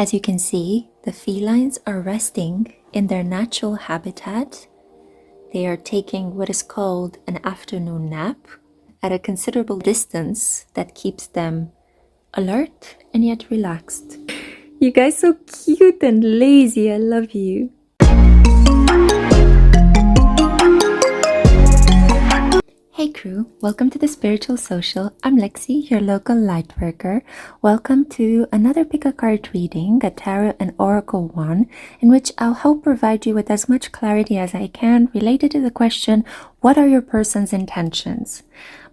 As you can see, the felines are resting in their natural habitat. They are taking what is called an afternoon nap at a considerable distance that keeps them alert and yet relaxed. You guys so cute and lazy. I love you. Hey crew, welcome to the Spiritual Social. I'm Lexi, your local light worker. Welcome to another pick-a-card reading, a tarot and oracle one, in which I'll help provide you with as much clarity as I can related to the question, what are your person's intentions?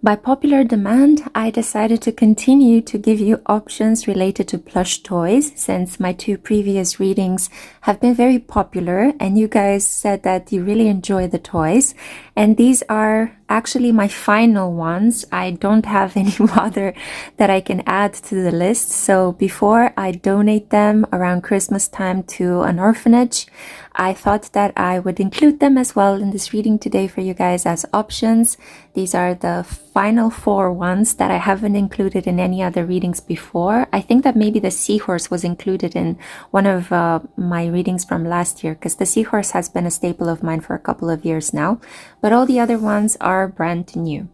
By popular demand, I decided to continue to give you options related to plush toys since my two previous readings have been very popular and you guys said that you really enjoy the toys. And these are actually my final ones. I don't have any other that I can add to the list. So before I donate them around Christmas time to an orphanage, I thought that I would include them as well in this reading today for you guys as options. These are the final 4 ones that I haven't included in any other readings before. I think that maybe the seahorse was included in one of my readings from last year because the seahorse has been a staple of mine for a couple of years now, but all the other ones are brand new.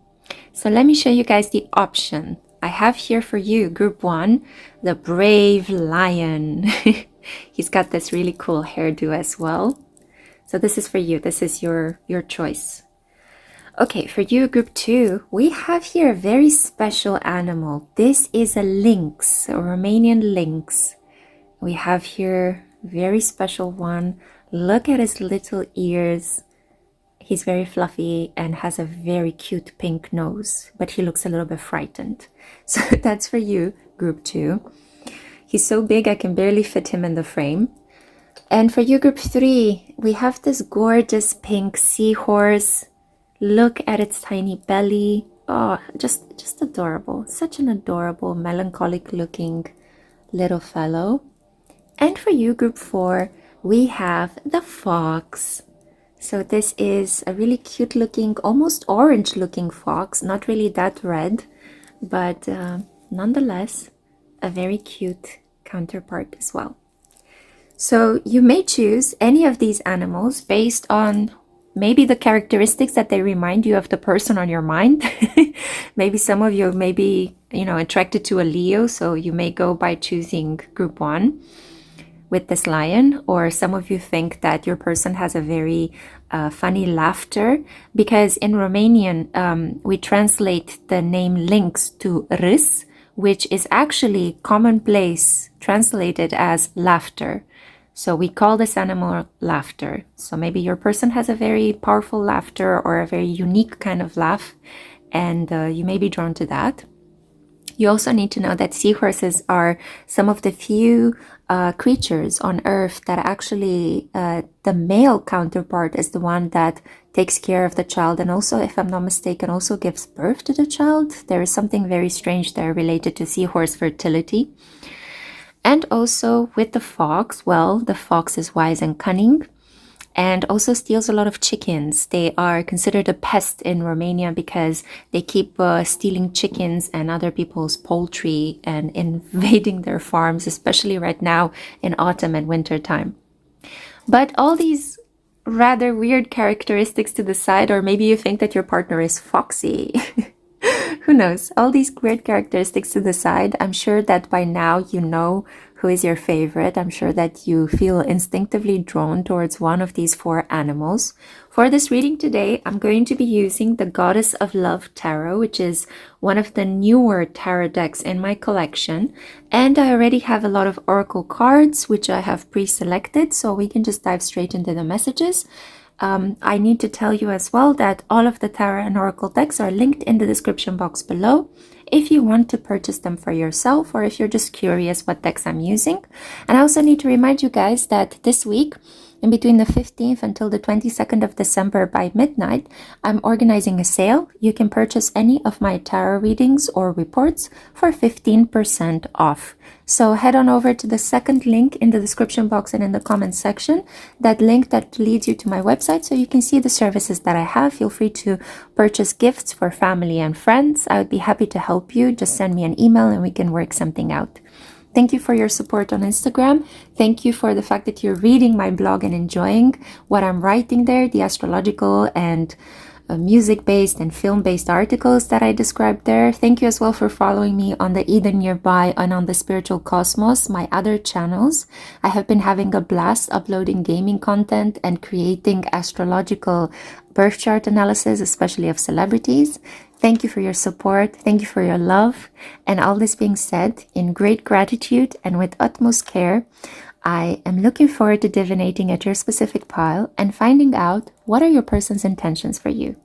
So let me show you guys the option. I have here for you, group 1, the brave lion. He's got this really cool hairdo as well. So this is for you. This is your choice. Okay, for you, group 2, we have here a very special animal. This is a lynx, a Romanian lynx. We have here a very special one. Look at his little ears. He's very fluffy and has a very cute pink nose, but he looks a little bit frightened. So that's for you, group 2. He's so big I can barely fit him in the frame. And for you, group 3, we have this gorgeous pink seahorse. Look at its tiny belly. Oh, just adorable. Such an adorable, melancholic looking little fellow. And for you, group 4, we have the fox. So this is a really cute looking, almost orange looking fox. Not really that red, but nonetheless, a very cute counterpart as well. So you may choose any of these animals based on maybe the characteristics that they remind you of the person on your mind. Maybe some of you may be, attracted to a Leo, so you may go by choosing group 1 with this lion, or some of you think that your person has a very funny laughter, because in Romanian we translate the name lynx to râs, which is actually commonplace translated as laughter. So we call this animal laughter. So maybe your person has a very powerful laughter or a very unique kind of laugh, and you may be drawn to that. You also need to know that seahorses are some of the few creatures on Earth that actually the male counterpart is the one that takes care of the child, and also, if I'm not mistaken, also gives birth to the child. There is something very strange there related to seahorse fertility. And also with the fox, well, the fox is wise and cunning and also steals a lot of chickens. They are considered a pest in Romania because they keep stealing chickens and other people's poultry and invading their farms, especially right now in autumn and winter time. But all these rather weird characteristics to the side, or maybe you think that your partner is foxy. Who knows? All these weird characteristics to the side, I'm sure that by now you know who is your favorite. I'm sure that you feel instinctively drawn towards one of these 4 animals. For this reading today, I'm going to be using the Goddess of Love Tarot, which is one of the newer tarot decks in my collection. And I already have a lot of oracle cards, which I have pre-selected, so we can just dive straight into the messages. I need to tell you as well that all of the tarot and oracle decks are linked in the description box below if you want to purchase them for yourself, or if you're just curious what decks I'm using. And I also need to remind you guys that this week, in between the 15th until the 22nd of December by midnight, I'm organizing a sale. You can purchase any of my tarot readings or reports for 15% off. So head on over to the second link in the description box and in the comments section, that link that leads you to my website, so you can see the services that I have. Feel free to purchase gifts for family and friends. I would be happy to help you. Just send me an email and we can work something out. Thank you for your support on Instagram. Thank you for the fact that you're reading my blog and enjoying what I'm writing there, the astrological and music-based and film-based articles that I described there. Thank you as well for following me on the Eden Nearby and on the Spiritual Cosmos, my other channels. I have been having a blast uploading gaming content and creating astrological birth chart analysis, especially of celebrities. Thank you for your support. Thank you for your love. And all this being said, in great gratitude and with utmost care, I am looking forward to divinating at your specific pile and finding out what are your person's intentions for you.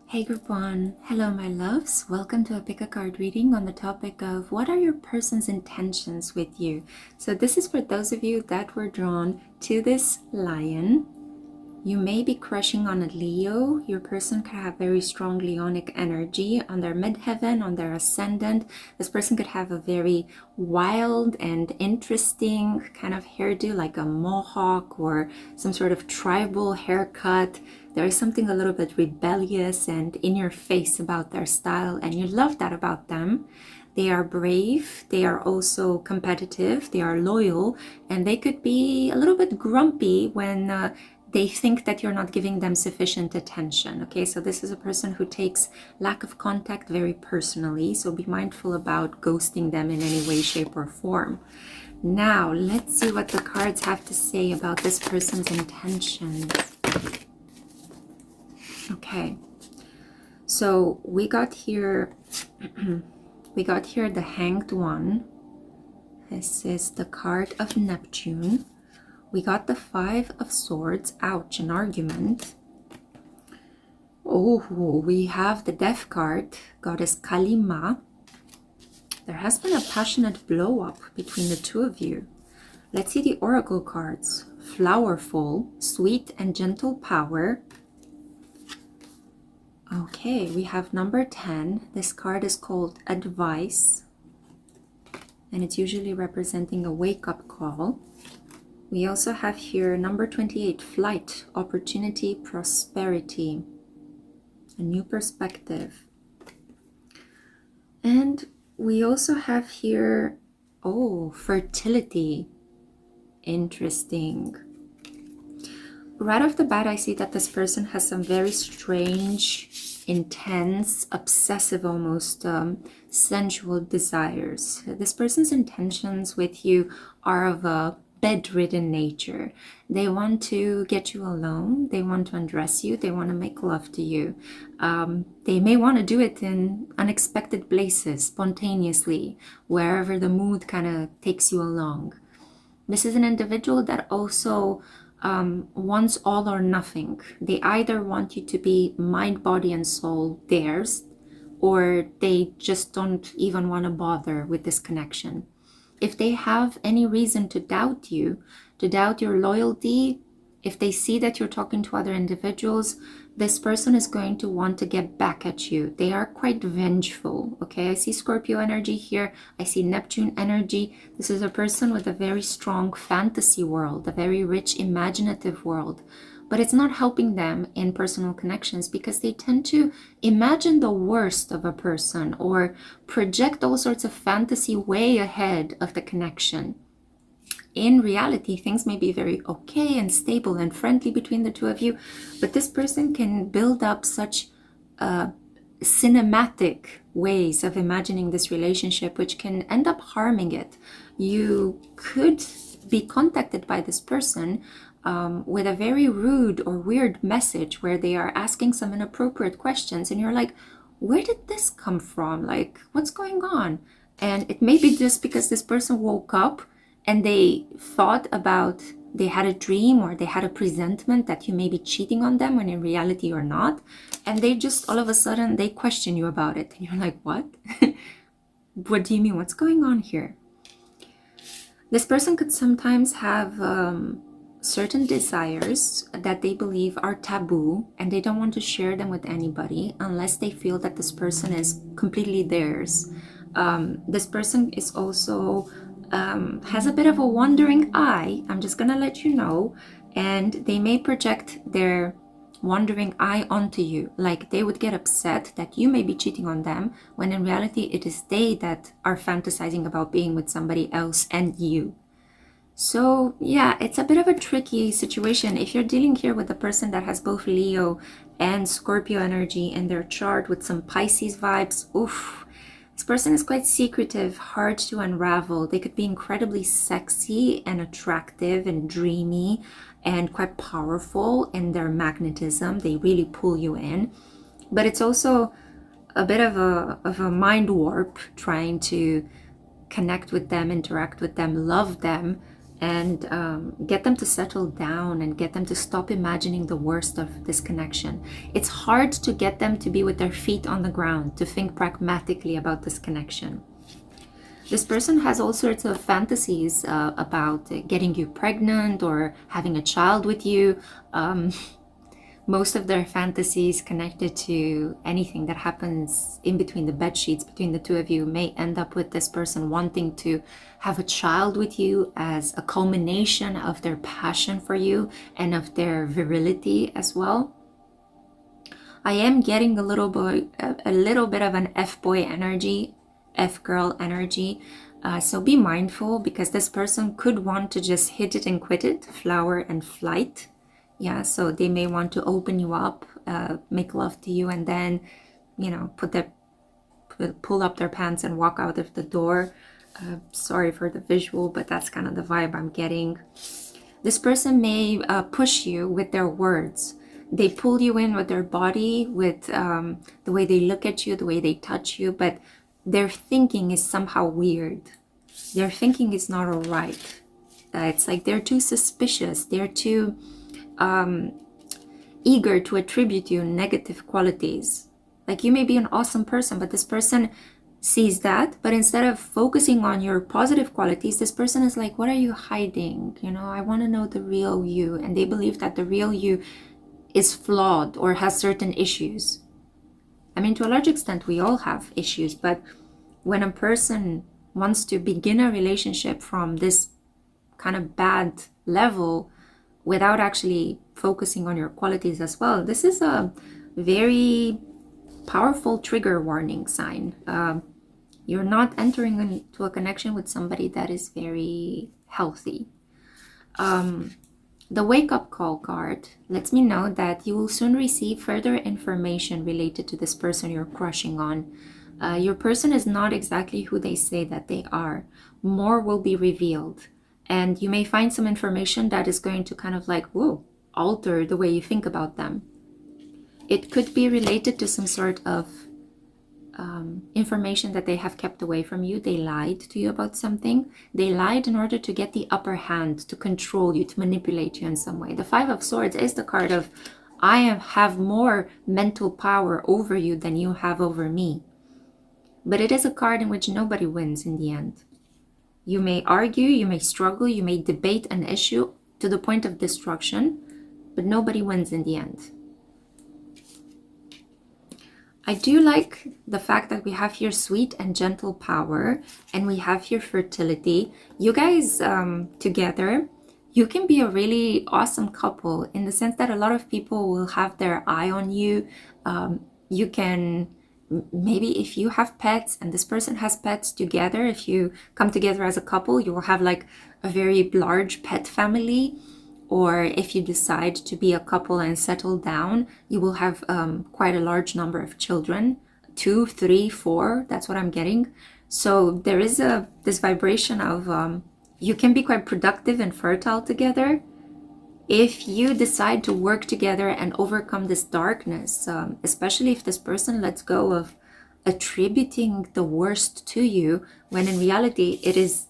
Hey group one, hello my loves. Welcome to a pick a card reading on the topic of what are your person's intentions with you. So this is for those of you that were drawn to this lion. You may be crushing on a Leo. Your person could have very strong Leonic energy on their midheaven, on their ascendant. This person could have a very wild and interesting kind of hairdo, like a mohawk or some sort of tribal haircut. There is something a little bit rebellious and in your face about their style, and you love that about them. They are brave, they are also competitive, they are loyal, and they could be a little bit grumpy when they think that you're not giving them sufficient attention. Okay, so this is a person who takes lack of contact very personally, so be mindful about ghosting them in any way, shape, or form. Now, let's see what the cards have to say about this person's intentions. Okay, so we got here the Hanged One. This is the card of Neptune. We got the Five of Swords. Ouch, an argument. Oh, we have the Death card, Goddess Kalima. There has been a passionate blow up between the two of you. Let's see the Oracle cards. Flowerful, Sweet and Gentle Power. Okay, we have number 10. This card is called Advice, and it's usually representing a wake-up call. We also have here number 28, Flight, Opportunity, Prosperity, a new perspective. And we also have here, oh, Fertility. Interesting. Right off the bat, I see that this person has some very strange, intense, obsessive, almost sensual desires. This person's intentions with you are of a bedridden nature. They want to get you alone. They want to undress you. They want to make love to you. They may want to do it in unexpected places, spontaneously, wherever the mood kind of takes you along. This is an individual that also wants all or nothing. They either want you to be mind, body, and soul theirs, or they just don't even want to bother with this connection. If they have any reason to doubt you, to doubt your loyalty, if they see that you're talking to other individuals, this person is going to want to get back at you. They are quite vengeful, okay? I see Scorpio energy here. I see Neptune energy. This is a person with a very strong fantasy world, a very rich imaginative world. But it's not helping them in personal connections because they tend to imagine the worst of a person or project all sorts of fantasy way ahead of the connection. In reality, things may be very okay and stable and friendly between the two of you, but this person can build up such cinematic ways of imagining this relationship, which can end up harming it. You could be contacted by this person with a very rude or weird message where they are asking some inappropriate questions, and you're like, where did this come from? Like, what's going on? And it may be just because this person woke up and they thought about, they had a dream or they had a presentiment that you may be cheating on them when in reality you're not. And they just, all of a sudden, they question you about it. And you're like, what? What do you mean? What's going on here? This person could sometimes have certain desires that they believe are taboo, and they don't want to share them with anybody unless they feel that this person is completely theirs. This person is also has a bit of a wandering eye. I'm just gonna let you know, and they may project their wandering eye onto you. Like they would get upset that you may be cheating on them, when in reality it is they that are fantasizing about being with somebody else and you. So yeah, it's a bit of a tricky situation. If you're dealing here with a person that has both Leo and Scorpio energy in their chart with some Pisces vibes, oof, this person is quite secretive, hard to unravel. They could be incredibly sexy and attractive and dreamy and quite powerful in their magnetism. They really pull you in. But it's also a bit of a mind warp trying to connect with them, interact with them, love them, and get them to settle down and get them to stop imagining the worst of this connection. It's hard to get them to be with their feet on the ground, to think pragmatically about this connection. This person has all sorts of fantasies about getting you pregnant or having a child with you. Most of their fantasies connected to anything that happens in between the bed sheets between the two of you may end up with this person wanting to have a child with you as a culmination of their passion for you and of their virility as well. I am getting a little bit of an F-boy energy, F-girl energy. So be mindful, because this person could want to just hit it and quit it, flower and flight. Yeah, so they may want to open you up, make love to you, and then, you know, pull up their pants and walk out of the door. Sorry for the visual, but that's kind of the vibe I'm getting. This person may push you with their words. They pull you in with their body, with the way they look at you, the way they touch you, but their thinking is somehow weird. Their thinking is not all right. It's like they're too suspicious. They're too eager to attribute you negative qualities. Like you may be an awesome person, but this person sees that, but instead of focusing on your positive qualities, this person is like, what are you hiding? You know, I want to know the real you. And they believe that the real you is flawed or has certain issues. I mean, to a large extent, we all have issues, but when a person wants to begin a relationship from this kind of bad level, without actually focusing on your qualities as well, this is a very powerful trigger warning sign. You're not entering into a connection with somebody that is very healthy. The wake-up call card lets me know that you will soon receive further information related to this person you're crushing on. Your person is not exactly who they say that they are. More will be revealed. And you may find some information that is going to kind of like, whoa, alter the way you think about them. It could be related to some sort of information that they have kept away from you. They lied to you about something. They lied in order to get the upper hand, to control you, to manipulate you in some way. The Five of Swords is the card of, I have more mental power over you than you have over me. But it is a card in which nobody wins in the end. You may argue, you may struggle, you may debate an issue to the point of destruction, but nobody wins in the end. I do like the fact that we have here sweet and gentle power, and we have here fertility. You guys together, you can be a really awesome couple in the sense that a lot of people will have their eye on you. You can, maybe if you have pets and this person has pets together, if you come together as a couple, you will have like a very large pet family. Or if you decide to be a couple and settle down, you will have quite a large number of children, 2, 3, 4, that's what I'm getting. So there is this vibration of you can be quite productive and fertile together if you decide to work together and overcome this darkness, especially if this person lets go of attributing the worst to you, when in reality it is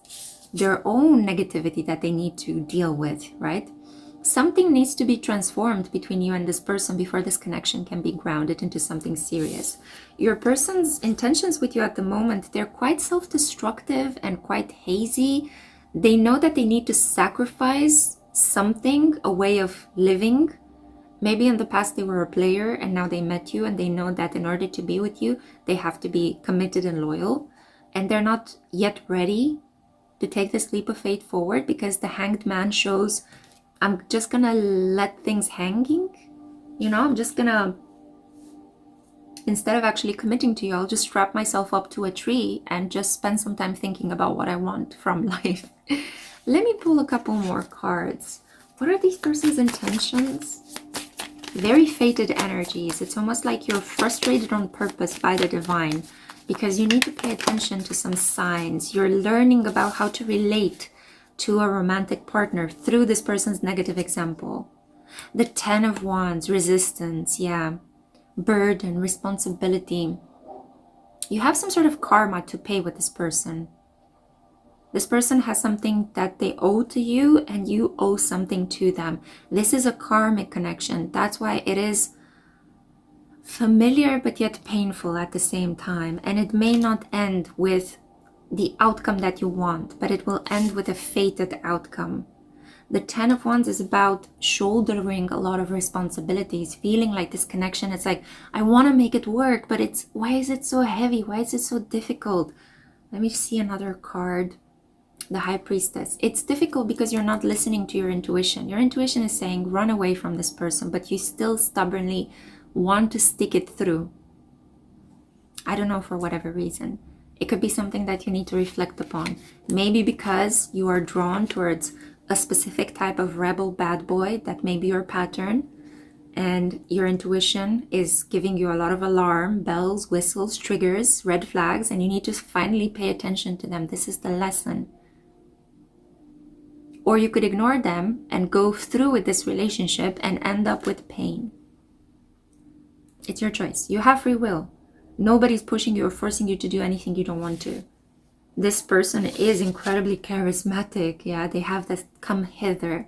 their own negativity that they need to deal with, right? Something needs to be transformed between you and this person before this connection can be grounded into something serious. Your person's intentions with you at the moment, they're quite self-destructive and quite hazy. They know that they need to sacrifice something, a way of living. Maybe in the past they were a player and now they met you, and they know that in order to be with you, they have to be committed and loyal. And they're not yet ready to take this leap of faith forward, because the Hanged Man shows, I'm just gonna let things hanging. You know, I'm just gonna, instead of actually committing to you, I'll just strap myself up to a tree and just spend some time thinking about what I want from life. Let me pull a couple more cards. What are these person's intentions? Very fated energies. It's almost like you're frustrated on purpose by the divine because you need to pay attention to some signs. You're learning about how to relate to a romantic partner through this person's negative example. The 10 of Wands, resistance, yeah. Burden, responsibility. You have some sort of karma to pay with this person. This person has something that they owe to you and you owe something to them. This is a karmic connection. That's why it is familiar but yet painful at the same time. And it may not end with the outcome that you want, but it will end with a fated outcome. The 10 of Wands is about shouldering a lot of responsibilities, feeling like this connection. It's like, I want to make it work, but it's, why is it so heavy? Why is it so difficult? Let me see another card. The High Priestess. It's difficult because you're not listening to your intuition. Your intuition is saying run away from this person, but you still stubbornly want to stick it through. I don't know, for whatever reason. It could be something that you need to reflect upon. Maybe because you are drawn towards a specific type of rebel bad boy that may be your pattern, and your intuition is giving you a lot of alarm, bells, whistles, triggers, red flags, and you need to finally pay attention to them. This is the lesson. Or you could ignore them and go through with this relationship and end up with pain. It's your choice. You have free will. Nobody's pushing you or forcing you to do anything you don't want to. This person is incredibly charismatic. Yeah, they have this come hither,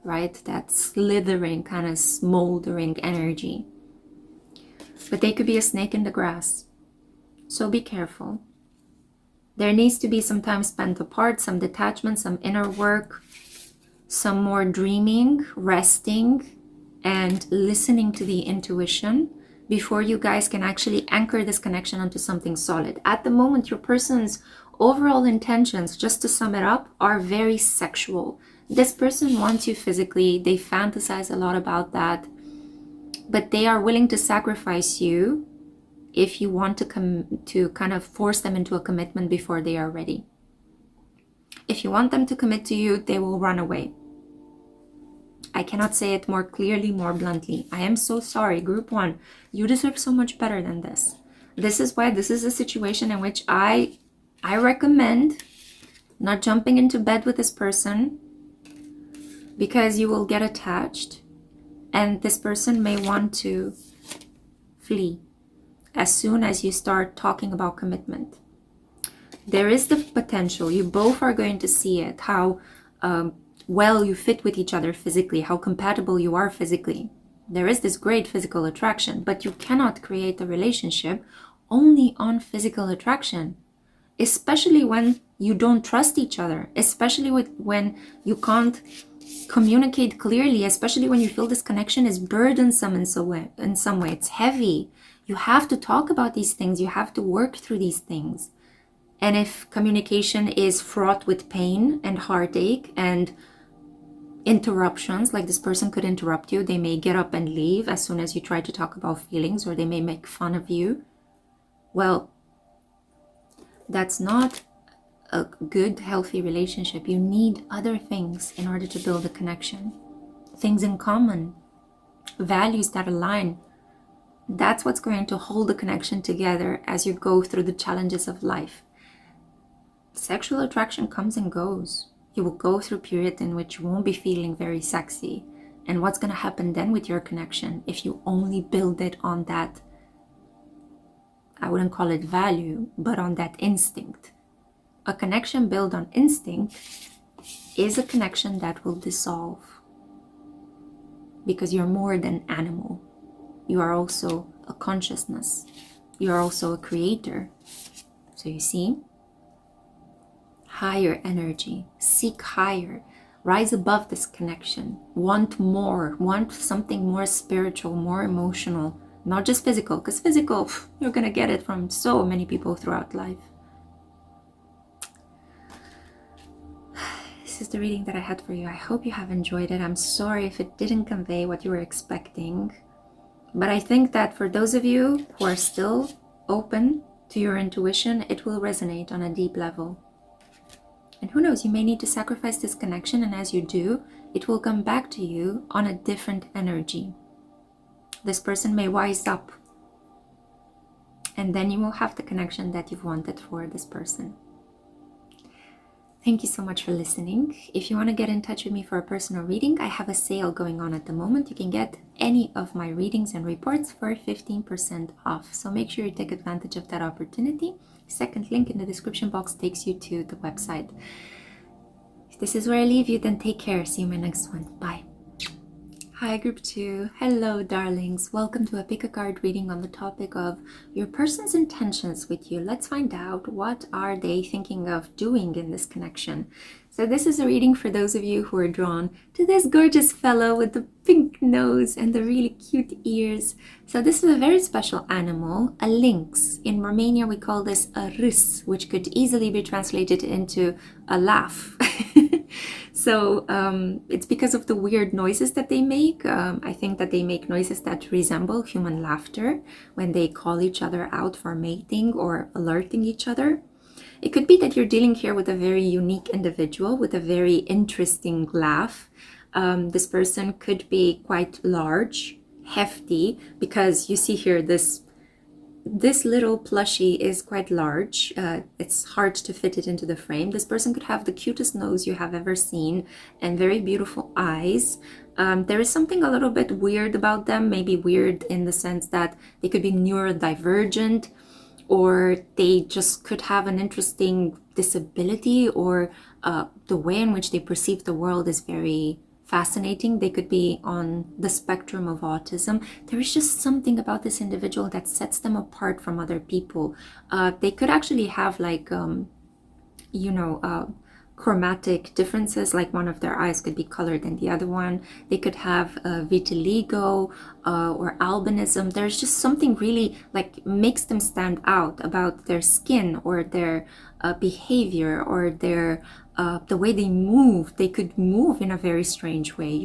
right? That slithering, kind of smoldering energy. But they could be a snake in the grass. So be careful. There needs to be some time spent apart, some detachment, some inner work, some more dreaming, resting, and listening to the intuition before you guys can actually anchor this connection onto something solid. At the moment, your person's overall intentions, just to sum it up, are very sexual. This person wants you physically. They fantasize a lot about that, but they are willing to sacrifice you if you want to kind of force them into a commitment before they are ready. If you want them to commit to you, they will run away. I cannot say it more clearly, more bluntly. I am so sorry, Group 1. You deserve so much better than this. This is why this is a situation in which I recommend not jumping into bed with this person, because you will get attached and this person may want to flee as soon as you start talking about commitment. There is the potential, you both are going to see it, how well you fit with each other physically, how compatible you are physically. There is this great physical attraction, but you cannot create a relationship only on physical attraction, especially when you don't trust each other, especially when you can't communicate clearly, especially when you feel this connection is burdensome in some way, it's heavy. You have to talk about these things, you have to work through these things. And if communication is fraught with pain and heartache and interruptions, like this person could interrupt you, they may get up and leave as soon as you try to talk about feelings, or they may make fun of you, well, that's not a good, healthy relationship. You need other things in order to build a connection. Things in common, values that align. That's what's going to hold the connection together as you go through the challenges of life. Sexual attraction comes and goes. You will go through periods in which you won't be feeling very sexy. And what's going to happen then with your connection if you only build it on that, I wouldn't call it value, but on that instinct. A connection built on instinct is a connection that will dissolve, because you're more than animal. You are also a consciousness. You are also a creator. So you see, higher energy, seek higher, rise above this connection, want more, want something more spiritual, more emotional, not just physical, because physical, you're going to get it from so many people throughout life. This is the reading that I had for you. I hope you have enjoyed it. I'm sorry if it didn't convey what you were expecting. But I think that for those of you who are still open to your intuition, it will resonate on a deep level. And who knows, you may need to sacrifice this connection, and as you do, it will come back to you on a different energy. This person may wise up, and then you will have the connection that you've wanted for this person. Thank you so much for listening. If you want to get in touch with me for a personal reading, I have a sale going on at the moment. You can get any of my readings and reports for 15% off. So make sure you take advantage of that opportunity. Second link in the description box takes you to the website. If this is where I leave you, then take care. See you in my next one. Bye. Hi, group 2. Hello, darlings. Welcome to a pick a card reading on the topic of your person's intentions with you. Let's find out, what are they thinking of doing in this connection. So this is a reading for those of you who are drawn to this gorgeous fellow with the pink nose and the really cute ears. So this is a very special animal, a lynx. In Romania, we call this a râs, which could easily be translated into a laugh. So it's because of the weird noises that they make. I think that they make noises that resemble human laughter when they call each other out for mating or alerting each other. It could be that you're dealing here with a very unique individual with a very interesting laugh. This person could be quite large, hefty, because you see here this little plushie is quite large. It's hard to fit it into the frame. This person could have the cutest nose you have ever seen and very beautiful eyes. There is something a little bit weird about them, maybe weird in the sense that they could be neurodivergent, or they just could have an interesting disability, or the way in which they perceive the world is very fascinating. They could be on the spectrum of autism. There is just something about this individual that sets them apart from other people. They could actually have like, chromatic differences, like one of their eyes could be colored than the other one. They could have vitiligo or albinism. There's just something really like makes them stand out about their skin or their behavior or their the way they move. They could move in a very strange way,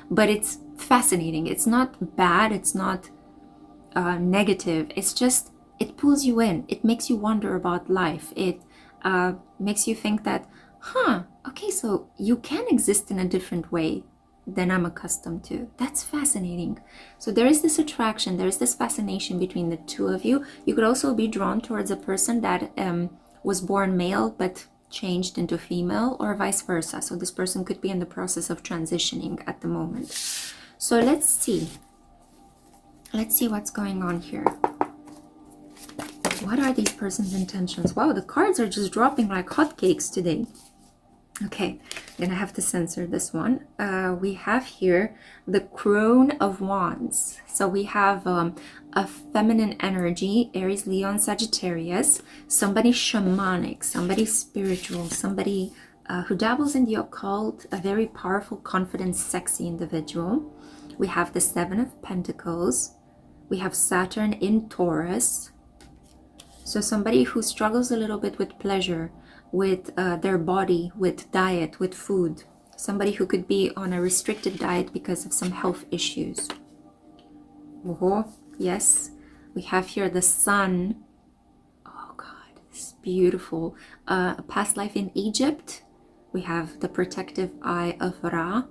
but it's fascinating. It's not bad. It's not negative. It's just, it pulls you in. It makes you wonder about life. It makes you think that, okay, so you can exist in a different way than I'm accustomed to. That's fascinating. So there is this attraction, there is this fascination between the two of you. You could also be drawn towards a person that was born male but changed into female, or vice versa. So this person could be in the process of transitioning at the moment. So let's see what's going on here. What are these person's intentions? Wow, the cards are just dropping like hotcakes today. Okay, I'm gonna have to censor this one. We have here the Crown of Wands. So we have a feminine energy, Aries, Leo, and Sagittarius. Somebody shamanic, somebody spiritual, somebody who dabbles in the occult, a very powerful, confident, sexy individual. We have the Seven of Pentacles. We have Saturn in Taurus. So somebody who struggles a little bit with pleasure, with their body, with diet, with food. Somebody who could be on a restricted diet because of some health issues. Oh, yes. We have here the Sun. Oh God, it's beautiful. A past life in Egypt. We have the protective eye of Ra.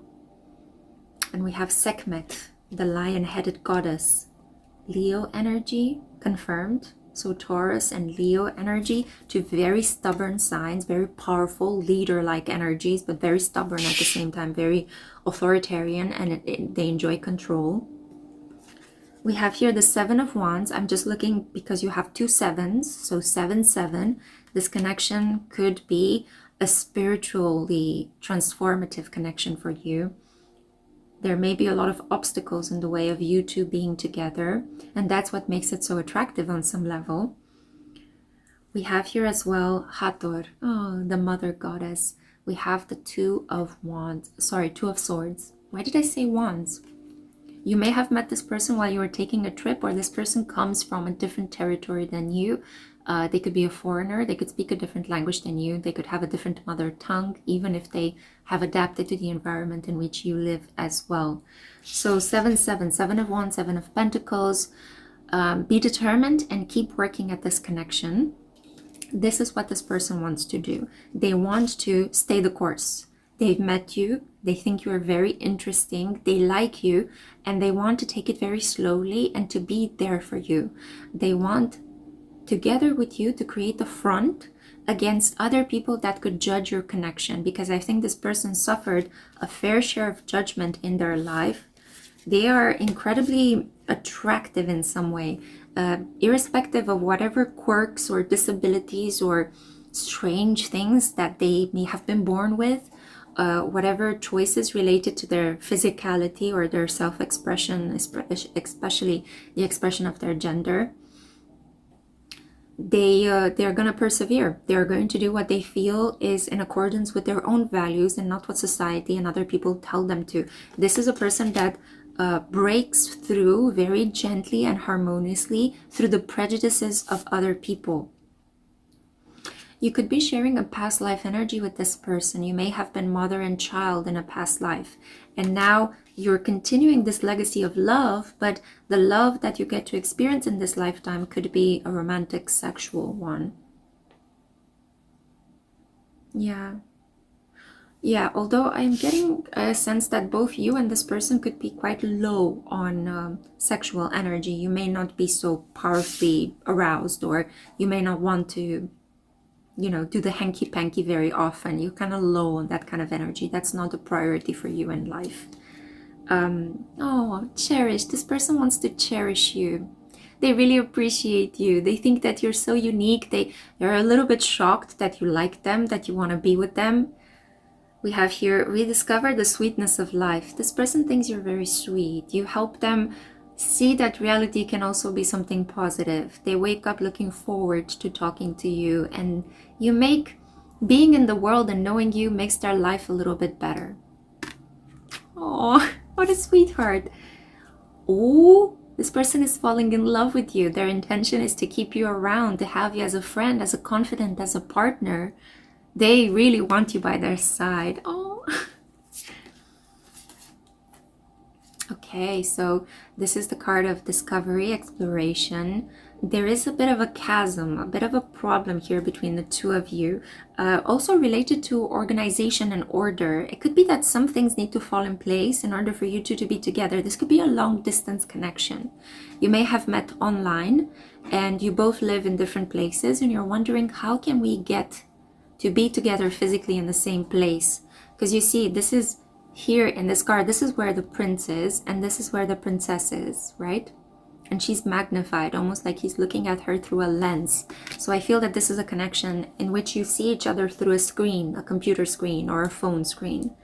And we have Sekhmet, the lion-headed goddess. Leo energy confirmed. So Taurus and Leo energy, two very stubborn signs, very powerful leader-like energies, but very stubborn at the same time, very authoritarian, and they enjoy control. We have here the Seven of Wands. I'm just looking because you have two sevens, so 7-7. This connection could be a spiritually transformative connection for you. There may be a lot of obstacles in the way of you two being together, and that's what makes it so attractive on some level. We have here as well Hathor, the mother goddess. We have the Two of Swords. Why did I say wands? You may have met this person while you were taking a trip, or this person comes from a different territory than you. They could be a foreigner. They could speak a different language than you. They could have a different mother tongue, even if they have adapted to the environment in which you live as well. So 7-7, 7 of Wands, 7 of Pentacles. Be determined and keep working at this connection. This is what this person wants to do. They want to stay the course. They've met you. They think you are very interesting. They like you, and they want to take it very slowly and to be there for you. They want, together with you, to create a front against other people that could judge your connection, because I think this person suffered a fair share of judgment in their life. They are incredibly attractive in some way, irrespective of whatever quirks or disabilities or strange things that they may have been born with, whatever choices related to their physicality or their self-expression, especially the expression of their gender. They're going to persevere. They're going to do what they feel is in accordance with their own values and not what society and other people tell them to. This is a person that breaks through very gently and harmoniously through the prejudices of other people. You could be sharing a past life energy with this person. You may have been mother and child in a past life, and now you're continuing this legacy of love, but the love that you get to experience in this lifetime could be a romantic, sexual one. Yeah, although I'm getting a sense that both you and this person could be quite low on sexual energy. You may not be so powerfully aroused, or you may not want to, you know, do the hanky-panky very often. You're kind of low on that kind of energy. That's not a priority for you in life. Oh, cherish. This person wants to cherish you. They really appreciate you. They think that you're so unique. They're a little bit shocked that you like them, that you want to be with them. We have here, rediscover the sweetness of life. This person thinks you're very sweet. You help them see that reality can also be something positive. They wake up looking forward to talking to you, and you make being in the world and knowing you makes their life a little bit better. Oh, what a sweetheart. Oh, this person is falling in love with you. Their intention is to keep you around, to have you as a friend, as a confidant, as a partner. They really want you by their side. Oh. Okay, so this is the card of discovery, exploration. There is a bit of a chasm, a bit of a problem here between the two of you. Also related to organization and order. It could be that some things need to fall in place in order for you two to be together. This could be a long distance connection. You may have met online and you both live in different places, and you're wondering, how can we get to be together physically in the same place? Because you see, this is here in this card, this is where the prince is, and this is where the princess is, right? And she's magnified, almost like he's looking at her through a lens. So I feel that this is a connection in which you see each other through a screen, a computer screen or a phone screen.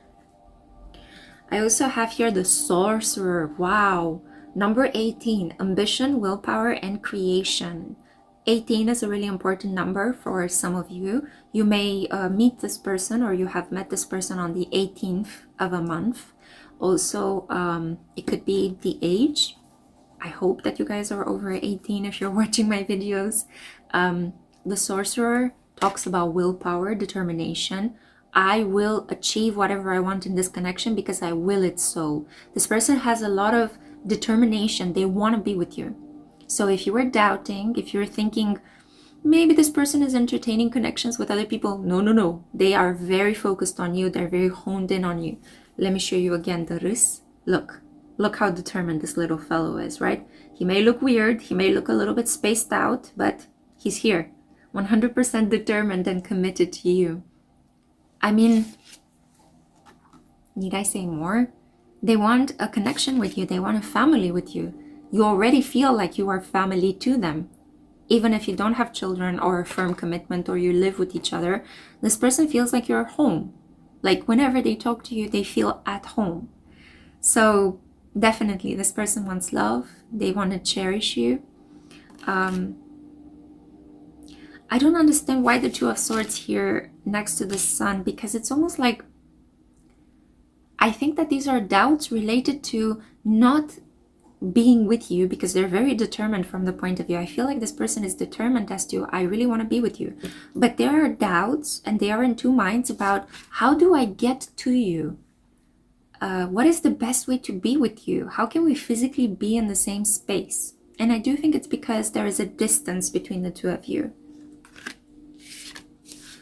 I also have here the sorcerer. Wow. Number 18, ambition, willpower, and creation. 18 is a really important number for some of you. You may meet this person, or you have met this person on the 18th of a month. Also, it could be the age. I hope that you guys are over 18 if you're watching my videos. The sorcerer talks about willpower, determination. I will achieve whatever I want in this connection because I will it so. This person has a lot of determination. They want to be with you. So if you were doubting, if you're thinking, maybe this person is entertaining connections with other people, no. They are very focused on you. They're very honed in on you. Let me show you again the ris. Look how determined this little fellow is, right? He may look weird. He may look a little bit spaced out, but he's here. 100% determined and committed to you. I mean, need I say more? They want a connection with you. They want a family with you. You already feel like you are family to them. Even if you don't have children or a firm commitment, or you live with each other, this person feels like you're home. Like whenever they talk to you, they feel at home. So definitely this person wants love. They want to cherish you. I don't understand why the Two of Swords here next to the Sun, because it's almost like, I think that these are doubts related to not being with you because they're very determined from the point of view. I feel like this person is determined as to, I really want to be with you. But there are doubts and they are in two minds about, how do I get to you? What is the best way to be with you? How can we physically be in the same space? And I do think it's because there is a distance between the two of you.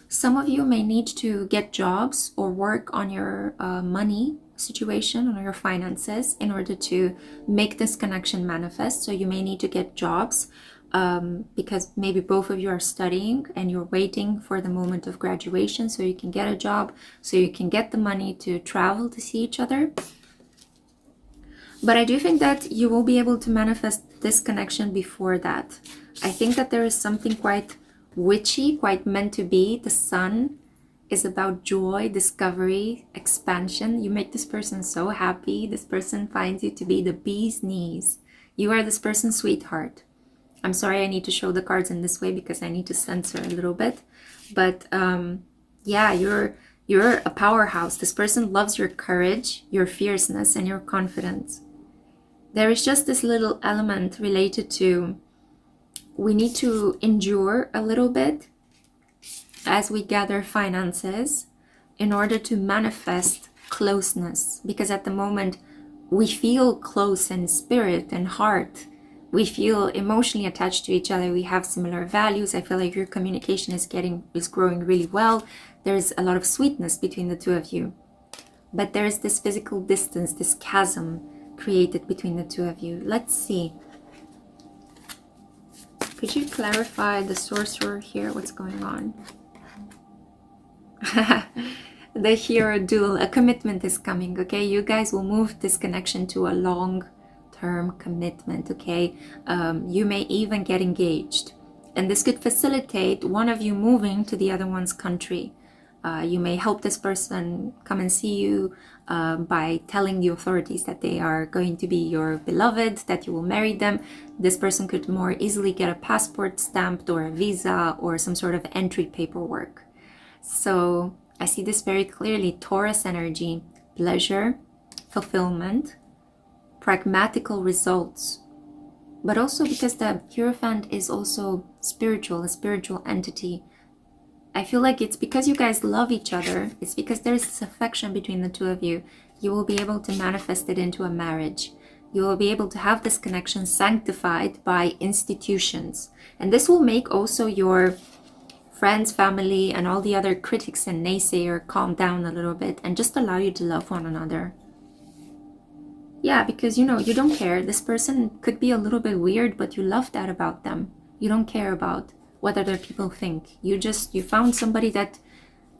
Some of you may need to get jobs or work on your money situation, on your finances, in order to make this connection manifest. So you may need to get jobs because maybe both of you are studying and you're waiting for the moment of graduation so you can get a job, so you can get the money to travel to see each other. But I do think that you will be able to manifest this connection before that. I think that there is something quite witchy, quite meant to be. The sun is about joy, discovery, expansion. You make this person so happy. This person finds you to be the bee's knees. You are this person's sweetheart. I'm sorry I need to show the cards in this way because I need to censor a little bit. But yeah, you're a powerhouse. This person loves your courage, your fierceness, and your confidence. There is just this little element related to, we need to endure a little bit as we gather finances in order to manifest closeness. Because at the moment, we feel close in spirit and heart. We feel emotionally attached to each other. We have similar values. I feel like your communication is growing really well. There's a lot of sweetness between the two of you. But there's this physical distance, this chasm created between the two of you. Let's see. Could you clarify the sorcerer here? What's going on? The hero duel. A commitment is coming, okay? You guys will move this connection to a long-term commitment, okay? You may even get engaged. And this could facilitate one of you moving to the other one's country. You may help this person come and see you by telling the authorities that they are going to be your beloved, that you will marry them. This person could more easily get a passport stamped or a visa or some sort of entry paperwork. So I see this very clearly. Taurus energy, pleasure, fulfillment, pragmatical results. But also because the Hierophant is also spiritual, a spiritual entity. I feel like it's because you guys love each other. It's because there's this affection between the two of you. You will be able to manifest it into a marriage. You will be able to have this connection sanctified by institutions. And this will make also your friends, family, and all the other critics and naysayer calm down a little bit and just allow you to love one another. Yeah, because you know, you don't care. This person could be a little bit weird, but you love that about them. You don't care about what other people think. You found somebody that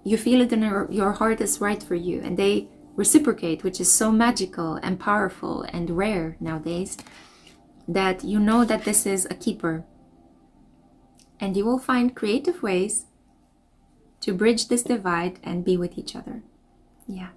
you feel it in your heart is right for you, and they reciprocate, which is so magical and powerful and rare nowadays, that you know that this is a keeper. And you will find creative ways to bridge this divide and be with each other. Yeah.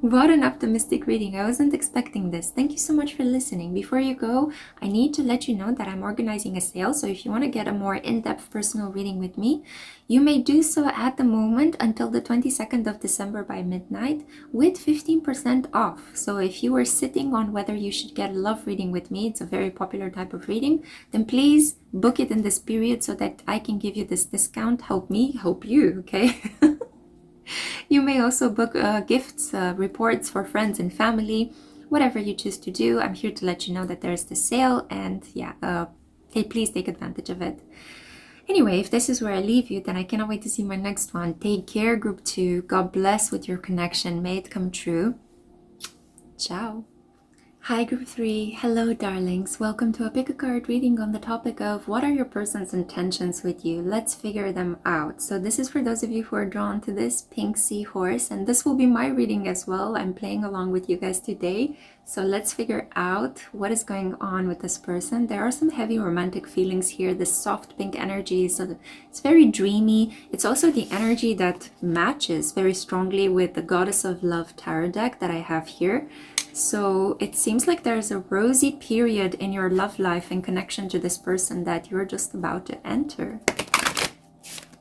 What an optimistic reading. I wasn't expecting this. Thank you so much for listening. Before you go, I need to let you know that I'm organizing a sale. So if you want to get a more in-depth personal reading with me, you may do so at the moment until the 22nd of December by midnight with 15% off. So if you are sitting on whether you should get a love reading with me, it's a very popular type of reading, then please book it in this period so that I can give you this discount. Help me, help you, okay? You may also book gifts, reports for friends and family, whatever you choose to do. I'm here to let you know that there's the sale, and yeah, please take advantage of it. Anyway, if this is where I leave you, then I cannot wait to see my next one. Take care, group 2. God bless with your connection. May it come true. Ciao. Hi group 3, hello darlings, welcome to a pick a card reading on the topic of what are your person's intentions with you. Let's figure them out. So this is for those of you who are drawn to this pink seahorse, and this will be my reading as well. I'm playing along with you guys today. So let's figure out what is going on with this person. There are some heavy romantic feelings here. This soft pink energy, so it's very dreamy. It's also the energy that matches very strongly with the Goddess of Love tarot deck that I have here. So it seems like there's a rosy period in your love life in connection to this person that you're just about to enter.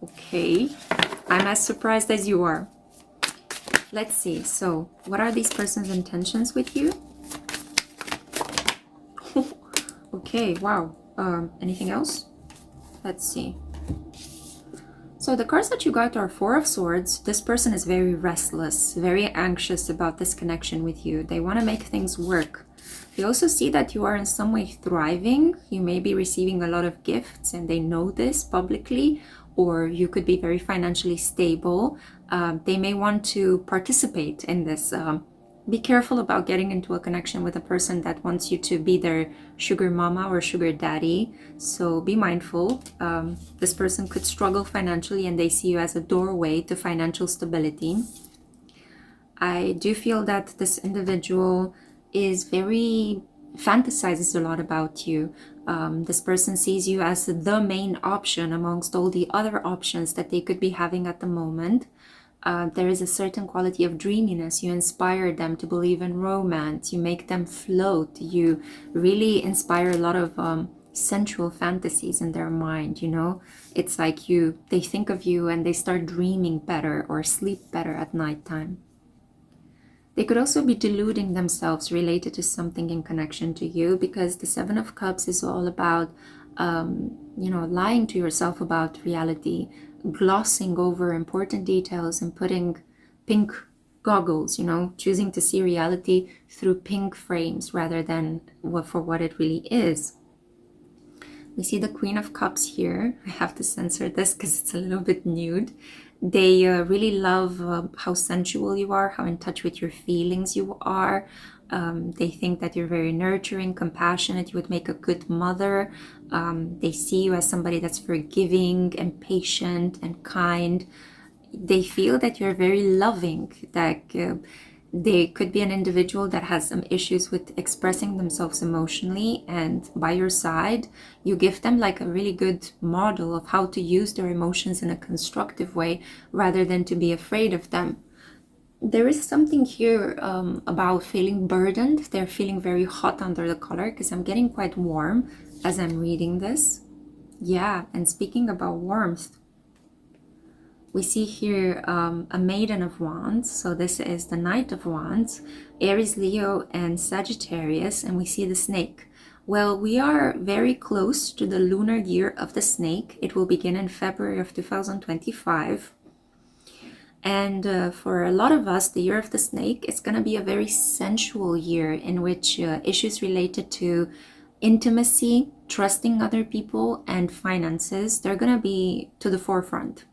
Okay, I'm as surprised as you are. Let's see. So what are these person's intentions with you? Okay, wow. Anything else? Let's see. So the cards that you got are Four of Swords. This person is very restless, very anxious about this connection with you. They want to make things work. They also see that you are in some way thriving. You may be receiving a lot of gifts and they know this publicly, or you could be very financially stable. They may want to participate in this. Be careful about getting into a connection with a person that wants you to be their sugar mama or sugar daddy. So be mindful. This person could struggle financially and they see you as a doorway to financial stability. I do feel that this individual is very fantasizes a lot about you. This person sees you as the main option amongst all the other options that they could be having at the moment. There is a certain quality of dreaminess. You inspire them to believe in romance. You make them float. You really inspire a lot of sensual fantasies in their mind, you know? It's like they think of you and they start dreaming better or sleep better at nighttime. They could also be deluding themselves related to something in connection to you, because the Seven of Cups is all about, lying to yourself about reality, glossing over important details and putting pink goggles, choosing to see reality through pink frames rather than for what it really is. We see the Queen of Cups here. I have to censor this because it's a little bit nude. They really love how sensual you are, how in touch with your feelings you are. They think that you're very nurturing, compassionate. You would make a good mother. They see you as somebody that's forgiving and patient and kind. They feel that you're very loving, that they could be an individual that has some issues with expressing themselves emotionally, and by your side you give them like a really good model of how to use their emotions in a constructive way rather than to be afraid of them. There is something here about feeling burdened. They're feeling very hot under the collar, because I'm getting quite warm as I'm reading this. Yeah, and speaking about warmth, we see here a Maiden of Wands. So this is the Knight of Wands, Aries, Leo, and Sagittarius, and we see the snake. Well, we are very close to the lunar year of the snake. It will begin in February of 2025. And for a lot of us, the year of the snake is going to be a very sensual year in which issues related to intimacy, trusting other people, and finances, they're going to be to the forefront.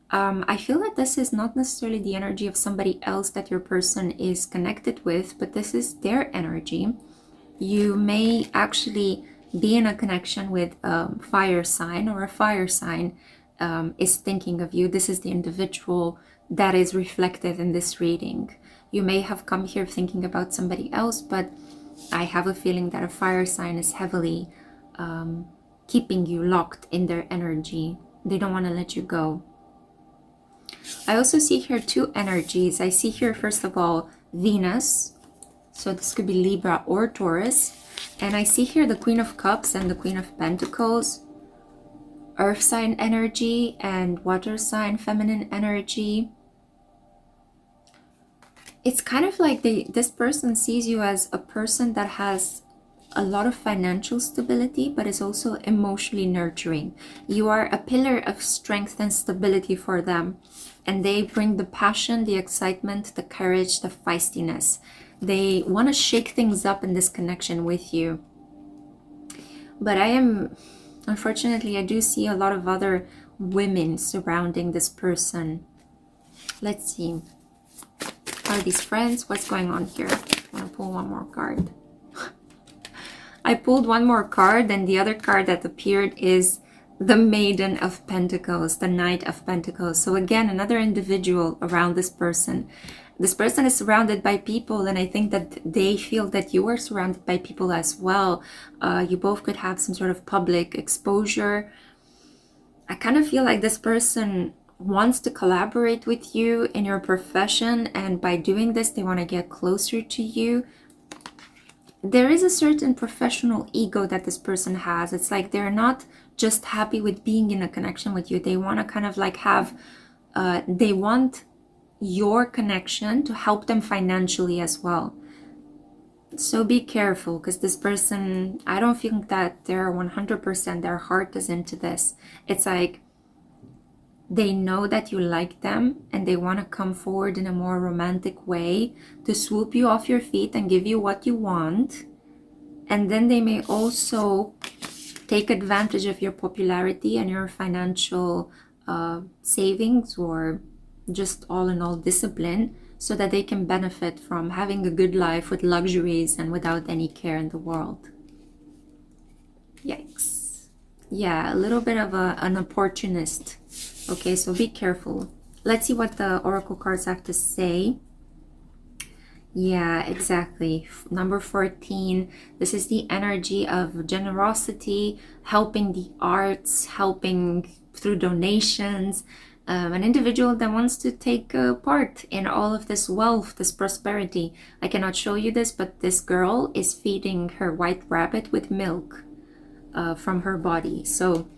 I feel that this is not necessarily the energy of somebody else that your person is connected with, but this is their energy. You may actually be in a connection with a fire sign, or a fire sign is thinking of you. This is the individual that is reflected in this reading. You may have come here thinking about somebody else, but I have a feeling that a fire sign is heavily keeping you locked in their energy. They don't want to let you go. I also see here two energies. I see here, first of all, Venus. So this could be Libra or Taurus. And I see here the Queen of Cups and the Queen of Pentacles. Earth sign energy and water sign feminine energy. It's kind of like this person sees you as a person that has a lot of financial stability, but is also emotionally nurturing. You are a pillar of strength and stability for them, and they bring the passion, the excitement, the courage, the feistiness. They want to shake things up in this connection with you. But unfortunately, I do see a lot of other women surrounding this person. Let's see. Are these friends? What's going on here? I want to pull one more card. I pulled one more card, and the other card that appeared is the Maiden of Pentacles, the Knight of Pentacles. So again, another individual around this person. This person is surrounded by people, and I think that they feel that you are surrounded by people as well. You both could have some sort of public exposure. I kind of feel like this person wants to collaborate with you in your profession, and by doing this, they want to get closer to you. There is a certain professional ego that this person has. It's like they're not just happy with being in a connection with you. They want to kind of like they want your connection to help them financially as well. So be careful, because this person, I don't think that they're 100%, their heart is into this. It's like they know that you like them and they want to come forward in a more romantic way to swoop you off your feet and give you what you want. And then they may also take advantage of your popularity and your financial savings, or just all in all discipline, so that they can benefit from having a good life with luxuries and without any care in the world. Yikes. Yeah, a little bit of an opportunist. Okay, so be careful. Let's see what the oracle cards have to say. Yeah, exactly. Number 14. This is the energy of generosity, helping the arts, helping through donations. An individual that wants to take part in all of this wealth, this prosperity. I cannot show you this, but this girl is feeding her white rabbit with milk from her body. So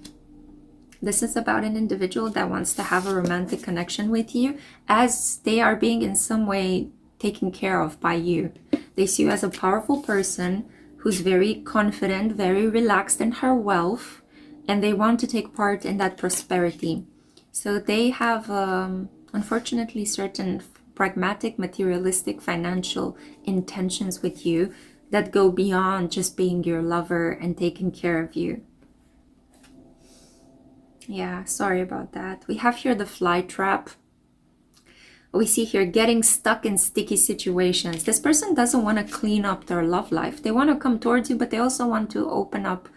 this is about an individual that wants to have a romantic connection with you, as they are being in some way taken care of by you. They see you as a powerful person who's very confident, very relaxed in her wealth, and they want to take part in that prosperity. So they have, unfortunately, certain pragmatic, materialistic, financial intentions with you that go beyond just being your lover and taking care of you. Yeah, sorry about that. We have here the fly trap. We see here getting stuck in sticky situations. This person doesn't want to clean up their love life. They want to come towards you, but they also want to open up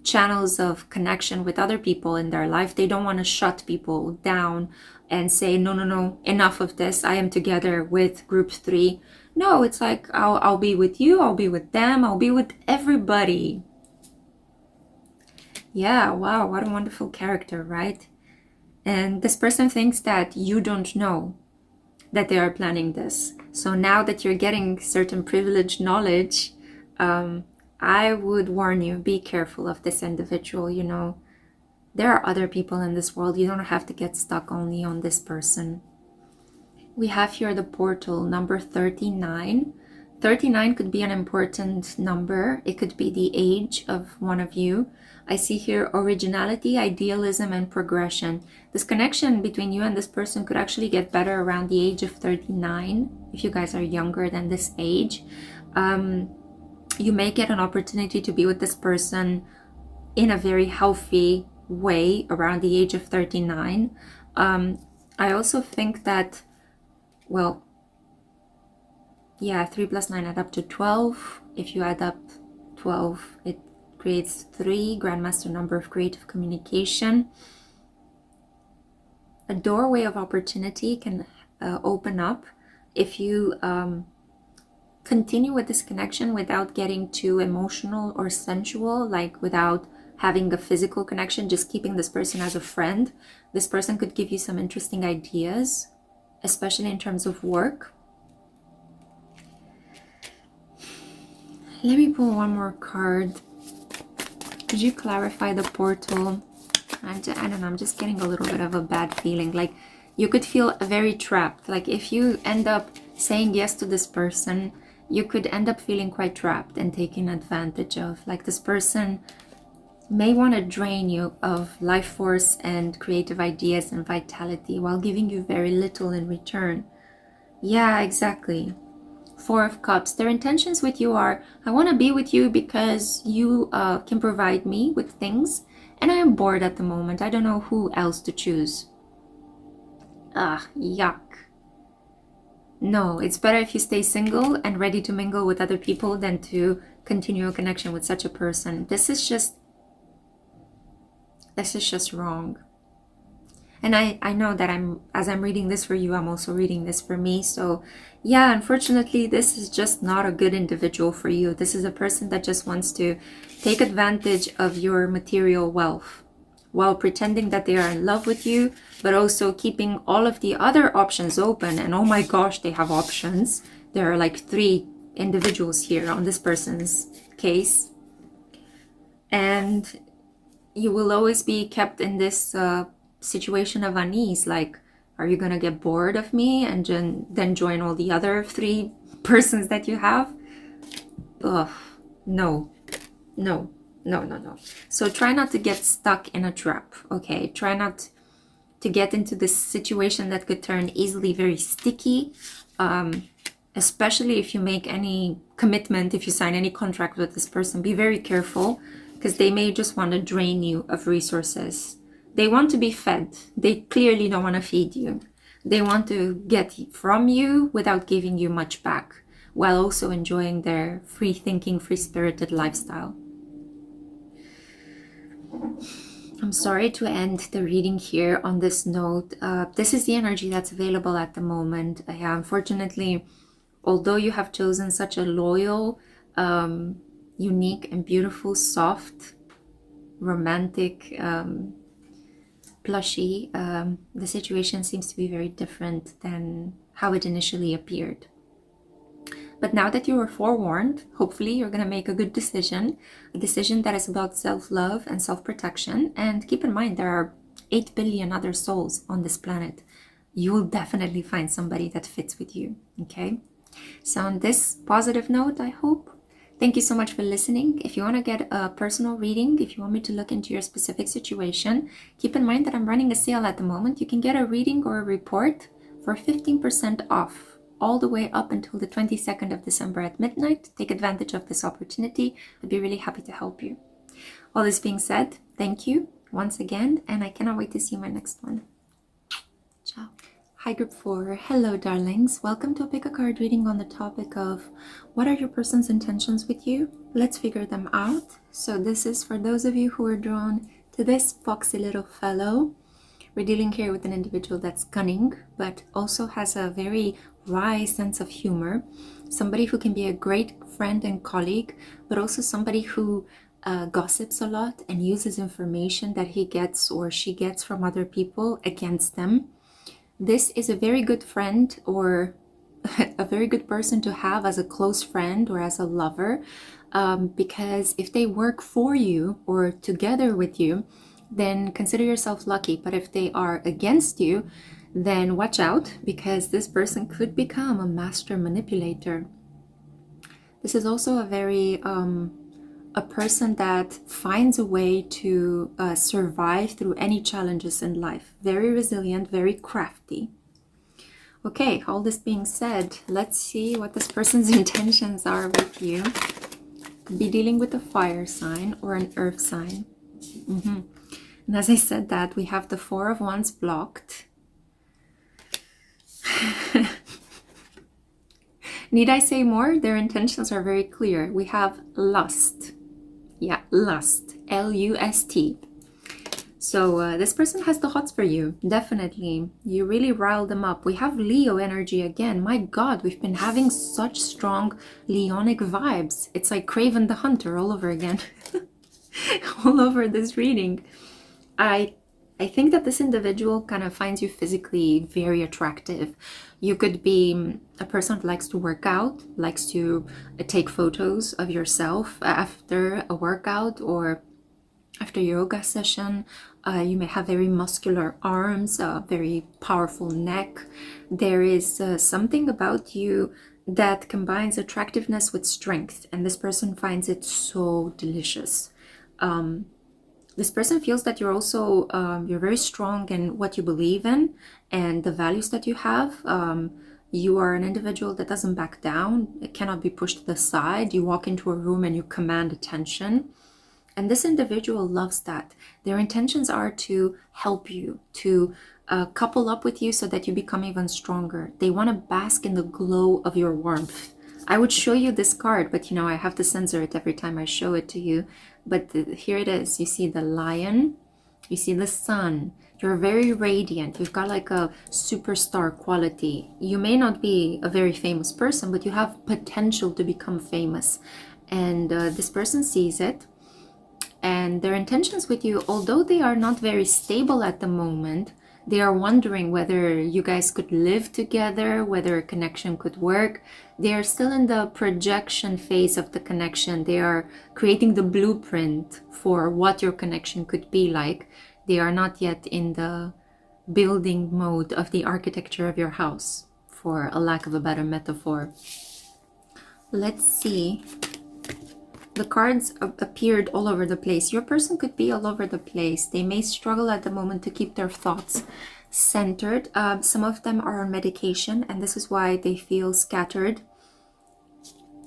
channels of connection with other people in their life. They don't want to shut people down and say, no, no, no, enough of this. I am together with group 3. No, it's like, I'll be with you. I'll be with them. I'll be with everybody. Yeah, wow, what a wonderful character, right? And this person thinks that you don't know that they are planning this. So now that you're getting certain privileged knowledge, I would warn you, be careful of this individual. You know, there are other people in this world. You don't have to get stuck only on this person. We have here the portal, number 39. 39 could be an important number. It could be the age of one of you. I see here originality, idealism, and progression. This connection between you and this person could actually get better around the age of 39, if you guys are younger than this age. You may get an opportunity to be with this person in a very healthy way around the age of 39. I also think that, well, yeah, 3 plus 9 add up to 12. If you add up 12, it creates 3, Grandmaster number of creative communication. A doorway of opportunity can open up if you continue with this connection without getting too emotional or sensual, like without having a physical connection, just keeping this person as a friend. This person could give you some interesting ideas, especially in terms of work. Let me pull one more card. Could you clarify the portal? I don't know, I'm just getting a little bit of a bad feeling. Like you could feel very trapped. Like if you end up saying yes to this person, you could end up feeling quite trapped and taken advantage of. Like this person may want to drain you of life force and creative ideas and vitality while giving you very little in return. Yeah, exactly. 4 of Cups. Their intentions with you are, I want to be with you because you can provide me with things, and I am bored at the moment. I don't know who else to choose. Yuck. No, it's better if you stay single and ready to mingle with other people than to continue a connection with such a person. This is just wrong. And I know that as I'm reading this for you, I'm also reading this for me. So yeah, unfortunately, this is just not a good individual for you. This is a person that just wants to take advantage of your material wealth while pretending that they are in love with you, but also keeping all of the other options open. And oh my gosh, they have options. There are like 3 individuals here on this person's case. And you will always be kept in this situation of unease. Like, are you gonna get bored of me and then join all the other 3 persons that you have? ugh, no, no, no, no, no. So try not to get stuck in a trap, okay? Try not to get into this situation that could turn easily very sticky, especially if you make any commitment, if you sign any contract with this person. Be very careful, because they may just want to drain you of resources. They want to be fed. They clearly don't want to feed you. They want to get from you without giving you much back, while also enjoying their free-thinking, free-spirited lifestyle. I'm sorry to end the reading here on this note. This is the energy that's available at the moment. Unfortunately, although you have chosen such a loyal, unique and beautiful, soft, romantic, plushy, the situation seems to be very different than how it initially appeared. But now that you are forewarned, hopefully you're going to make a good decision, a decision that is about self-love and self-protection. And keep in mind, there are 8 billion other souls on this planet. You will definitely find somebody that fits with you, okay? So on this positive note, I hope. Thank you so much for listening. If you want to get a personal reading, if you want me to look into your specific situation, keep in mind that I'm running a sale at the moment. You can get a reading or a report for 15% off all the way up until the 22nd of December at midnight. Take advantage of this opportunity. I'd be really happy to help you. All this being said, thank you once again, and I cannot wait to see you in my next one. Ciao. Hi group 4, hello darlings. Welcome to a pick a card reading on the topic of what are your person's intentions with you? Let's figure them out. So this is for those of you who are drawn to this foxy little fellow. We're dealing here with an individual that's cunning, but also has a very wry sense of humor. Somebody who can be a great friend and colleague, but also somebody who gossips a lot and uses information that he gets or she gets from other people against them. This is a very good friend or a very good person to have as a close friend or as a lover, because if they work for you or together with you, then consider yourself lucky. But if they are against you, then watch out, because this person could become a master manipulator. This is also a very a person that finds a way to survive through any challenges in life. Very resilient, very crafty. Okay, all this being said, let's see what this person's intentions are with you. Could be dealing with a fire sign or an earth sign. And as I said that, we have the 4 of Wands blocked. Need I say more? Their intentions are very clear. We have lust. Yeah, lust. L-U-S-T. So this person has the hots for you, definitely. You really rile them up. We have Leo energy again. My God, we've been having such strong Leonic vibes. It's like Craven the Hunter all over again. All over this reading. I think that this individual kind of finds you physically very attractive. You could be a person that likes to work out, likes to take photos of yourself after a workout or after a yoga session. You may have very muscular arms, a very powerful neck. There is something about you that combines attractiveness with strength, and this person finds it so delicious. This person feels that you're also, you're very strong in what you believe in and the values that you have. You are an individual that doesn't back down. It cannot be pushed to the side. You walk into a room and you command attention. And this individual loves that. Their intentions are to help you, to couple up with you so that you become even stronger. They want to bask in the glow of your warmth. I would show you this card, but you know, I have to censor it every time I show it to you. But here it is. You see the lion, you see the sun. You're very radiant. You've got like a superstar quality. You may not be a very famous person, but you have potential to become famous. And this person sees it. And their intentions with you, although they are not very stable at the moment, they are wondering whether you guys could live together, whether a connection could work. They are still in the projection phase of the connection. They are creating the blueprint for what your connection could be like. They are not yet in the building mode of the architecture of your house, for a lack of a better metaphor. Let's see The cards appeared all over the place. Your person could be all over the place. They may struggle at the moment to keep their thoughts centered. Some of them are on medication, and this is why they feel scattered.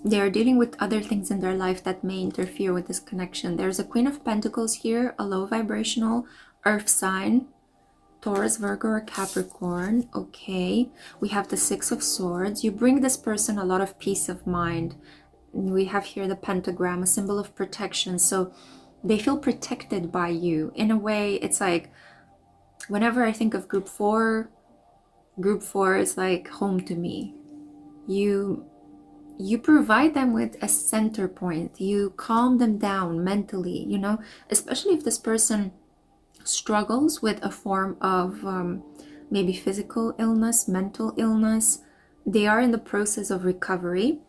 They are dealing with other things in their life that may interfere with this connection. There's a Queen of Pentacles here, a low vibrational earth sign, Taurus, Virgo, or Capricorn. Okay, we have the Six of Swords. You bring this person a lot of peace of mind. We have here the pentagram, a symbol of protection. So they feel protected by you. In a way, it's like, whenever I think of group four is like home to me. You provide them with a center point. You calm them down mentally, you know, especially if this person struggles with a form of maybe physical illness, mental illness. They are in the process of recovery,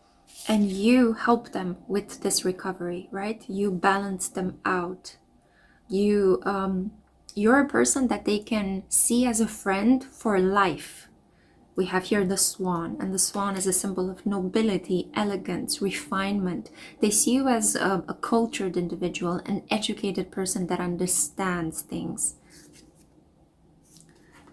and you help them with this recovery, right? You balance them out. You're a person that they can see as a friend for life. We have here the swan, and the swan is a symbol of nobility, elegance, refinement. They see you as a cultured individual, an educated person that understands things.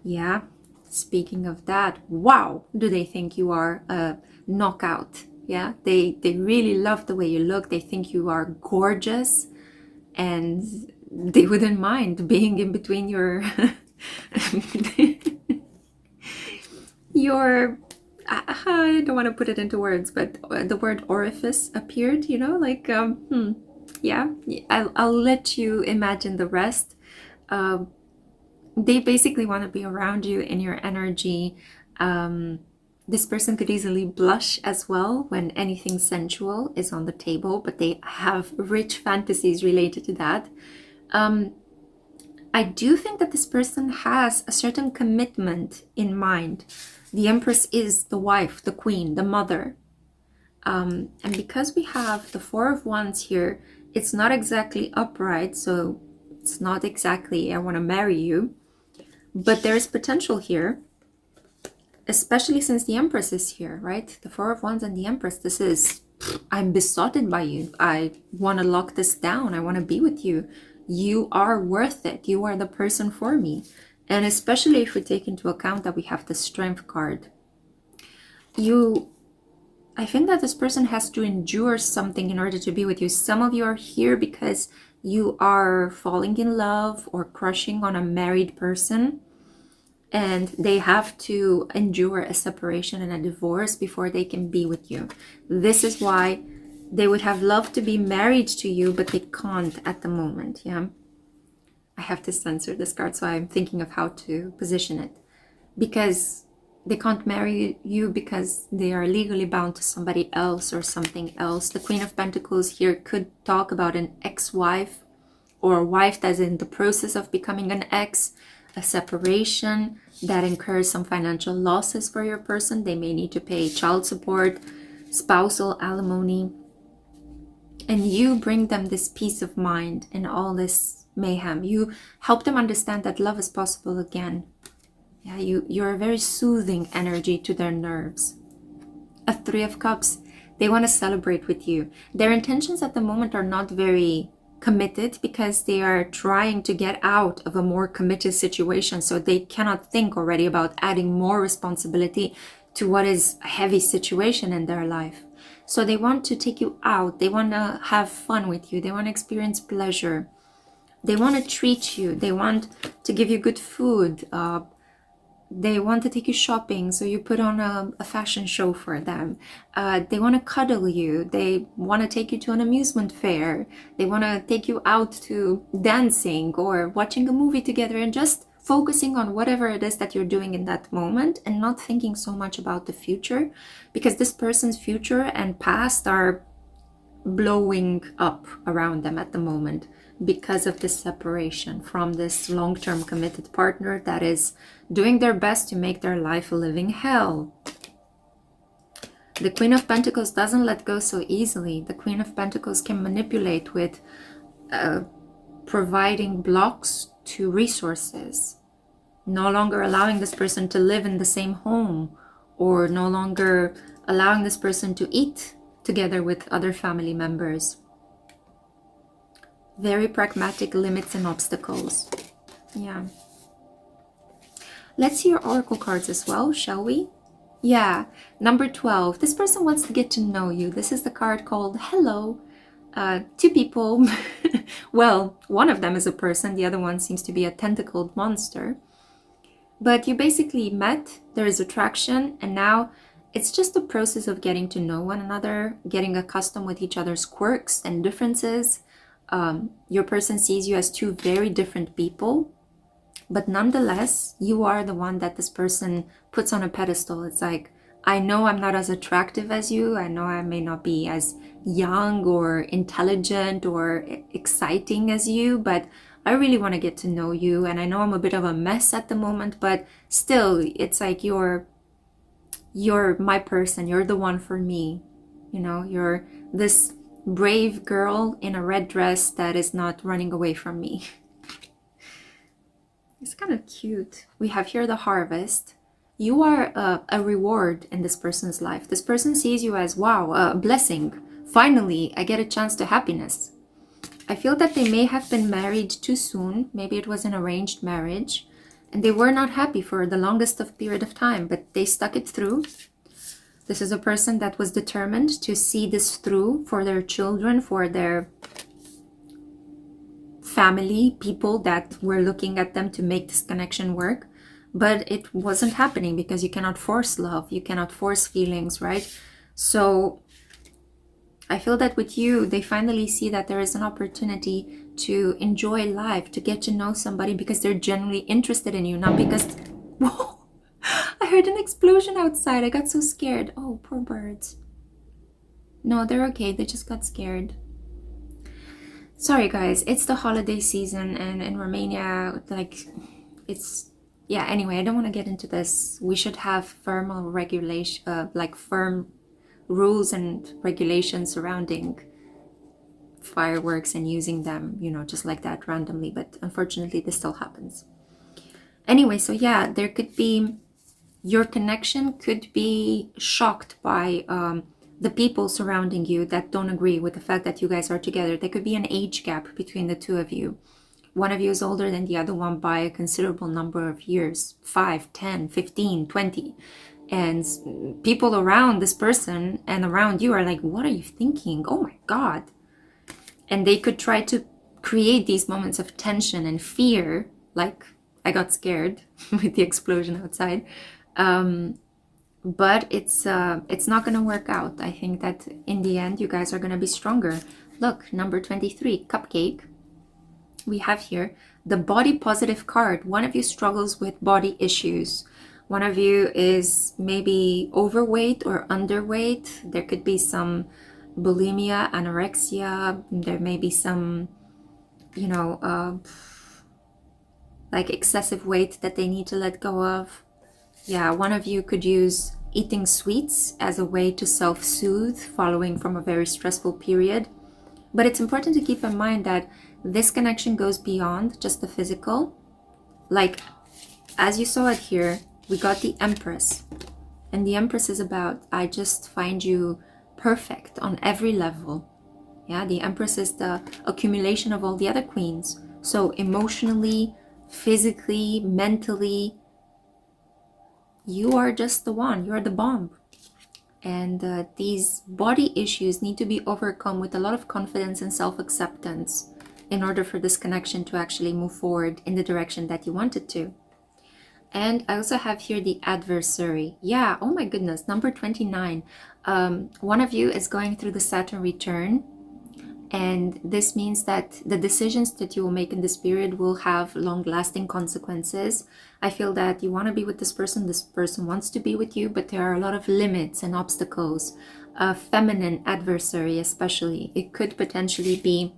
Yeah, speaking of that, wow, do they think you are a knockout? Yeah, they really love the way you look. They think you are gorgeous, and they wouldn't mind being in between your I don't want to put it into words, but the word orifice appeared, you know, like yeah, I'll let you imagine the rest. They basically want to be around you in your energy. This person could easily blush as well when anything sensual is on the table, but they have rich fantasies related to that. I do think that this person has a certain commitment in mind. The Empress is the wife, the queen, the mother. And because we have the Four of Wands here, it's not exactly upright, so it's not exactly, I want to marry you. But there is potential here, especially since the Empress is here, right? The Four of Wands and the Empress, this is, I'm besotted by you. I want to lock this down. I want to be with you. You are worth it. You are the person for me. And especially if we take into account that we have the Strength card. I think that this person has to endure something in order to be with you. Some of you are here because you are falling in love or crushing on a married person, and they have to endure a separation and a divorce before they can be with you. This is why they would have loved to be married to you, but they can't at the moment. Yeah, I have to censor this card, so I'm thinking of how to position it. Because they can't marry you because they are legally bound to somebody else or something else. The Queen of Pentacles here could talk about an ex-wife, or a wife that's in the process of becoming an ex, a separation that incurs some financial losses for your person. They may need to pay child support, spousal alimony, and you bring them this peace of mind in all this mayhem. You help them understand that love is possible again. Yeah, you're a very soothing energy to their nerves. A Three of Cups, they want to celebrate with you. Their intentions at the moment are not very committed because they are trying to get out of a more committed situation, so they cannot think already about adding more responsibility to what is a heavy situation in their life. So they want to take you out. They want to have fun with you. They want to experience pleasure. They want to treat you. They want to give you good food. They want to take you shopping, so you put on a fashion show for them. They want to cuddle you. They want to take you to an amusement fair. They want to take you out to dancing or watching a movie together, and just focusing on whatever it is that you're doing in that moment and not thinking so much about the future, because this person's future and past are blowing up around them at the moment because of this separation from this long-term committed partner that is doing their best to make their life a living hell. The Queen of Pentacles doesn't let go so easily. The Queen of Pentacles can manipulate with providing blocks to resources, no longer allowing this person to live in the same home, or no longer allowing this person to eat together with other family members. Very pragmatic, limits and obstacles. Yeah. Let's see your oracle cards as well, shall we? Yeah, number 12. This person wants to get to know you. This is the card called Hello. Two people. Well, one of them is a person, the other one seems to be a tentacled monster. But you basically met, there is attraction, and now it's just a process of getting to know one another, getting accustomed with each other's quirks and differences. Your person sees you as two very different people, but nonetheless, you are the one that this person puts on a pedestal. It's like, I know I'm not as attractive as you. I know I may not be as young or intelligent or exciting as you, but I really want to get to know you. And I know I'm a bit of a mess at the moment, but still, it's like you're my person. You're the one for me. You know, you're this brave girl in a red dress that is not running away from me. It's kind of cute. We have here the harvest. You are a reward in this person's life. This person sees you as, wow, a blessing. Finally, I get a chance to happiness. I feel that they may have been married too soon. Maybe it was an arranged marriage. And they were not happy for the longest period of time, but they stuck it through. This is a person that was determined to see this through for their children, for their family, people that were looking at them to make this connection work. But it wasn't happening because you cannot force love. You cannot force feelings, right? So I feel that with you, they finally see that there is an opportunity to enjoy life, to get to know somebody because they're genuinely interested in you, not because... Whoa! I heard an explosion outside. I got so scared. Oh, poor birds. No, they're okay. They just got scared. Sorry, guys. It's the holiday season, and in Romania, like, it's... Yeah, anyway, I don't want to get into this. We should have firm regulation, firm rules and regulations surrounding fireworks and using them, you know, just like that randomly. But unfortunately, this still happens. Anyway, so yeah, there could be, your connection could be shocked by the people surrounding you that don't agree with the fact that you guys are together. There could be an age gap between the two of you. One of you is older than the other one by a considerable number of years, 5, 10, 15, 20. And people around this person and around you are like, what are you thinking? Oh my God. And they could try to create these moments of tension and fear, like I got scared with the explosion outside. But it's not going to work out. I think that in the end, you guys are going to be stronger. Look, number 23, cupcake. We have here the body positive card. One of you struggles with body issues. One of you is maybe overweight or underweight. There could be some bulimia, anorexia. There may be some, you know, like excessive weight that they need to let go of. Yeah, one of you could use eating sweets as a way to self-soothe following from a very stressful period. But it's important to keep in mind that this connection goes beyond just the physical. Like, as you saw it here, we got the Empress. And the Empress is about, I just find you perfect on every level. Yeah, the Empress is the accumulation of all the other queens. So emotionally, physically, mentally, you are just the one. You're the bomb. And these body issues need to be overcome with a lot of confidence and self-acceptance in order for this connection to actually move forward in the direction that you want it to. And I also have here the adversary. Yeah, oh my goodness, number 29. One of you is going through the Saturn return. And this means that the decisions that you will make in this period will have long-lasting consequences. I feel that you want to be with this person wants to be with you, but there are a lot of limits and obstacles. A feminine adversary especially. It could potentially be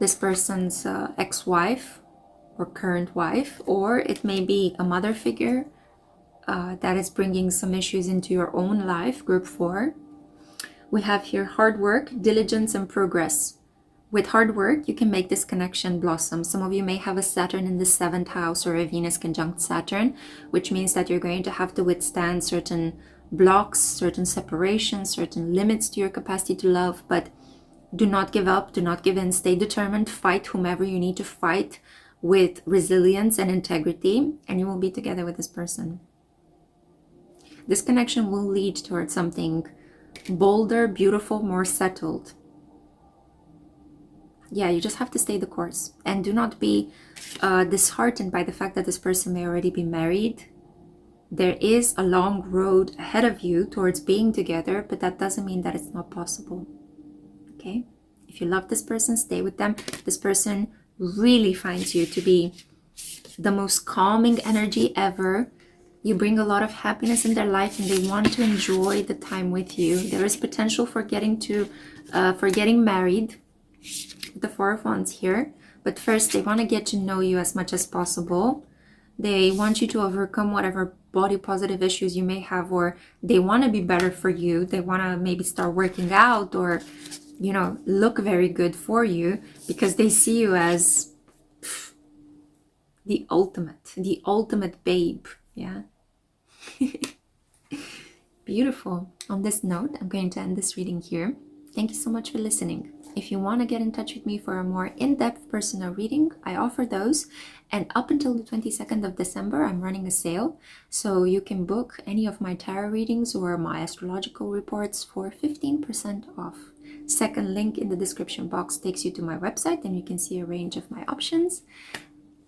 this person's ex-wife or current wife, or it may be a mother figure that is bringing some issues into your own life, group 4. We have here hard work, diligence, and progress. With hard work, you can make this connection blossom. Some of you may have a Saturn in the 7th house or a Venus conjunct Saturn, which means that you're going to have to withstand certain blocks, certain separations, certain limits to your capacity to love. But Do not give up, do not give in, stay determined, fight whomever you need to fight with resilience and integrity, and you will be together with this person. This connection will lead towards something bolder, beautiful, more settled. Yeah, you just have to stay the course, and do not be disheartened by the fact that this person may already be married. There is a long road ahead of you towards being together, but that doesn't mean that it's not possible. Okay? If you love this person, stay with them. This person really finds you to be the most calming energy ever. You bring a lot of happiness in their life, and they want to enjoy the time with you. There is potential for getting married. The Four of Wands here, but first they want to get to know you as much as possible. They want you to overcome whatever body positive issues you may have, or they want to be better for you. They want to maybe start working out, or look very good for you, because they see you as the ultimate babe. Yeah. Beautiful. On this note, I'm going to end this reading here. Thank you so much for listening. If you want to get in touch with me for a more in-depth personal reading, I offer those. And up until the 22nd of December, I'm running a sale. So you can book any of my tarot readings or my astrological reports for 15% off. Second link in the description box takes you to my website, and you can see a range of my options.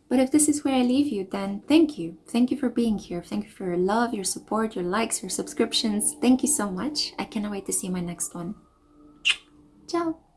But if this is where I leave you, then thank you. Thank you for being here. Thank you for your love, your support, your likes, your subscriptions. Thank you so much. I cannot wait to see my next one. Ciao.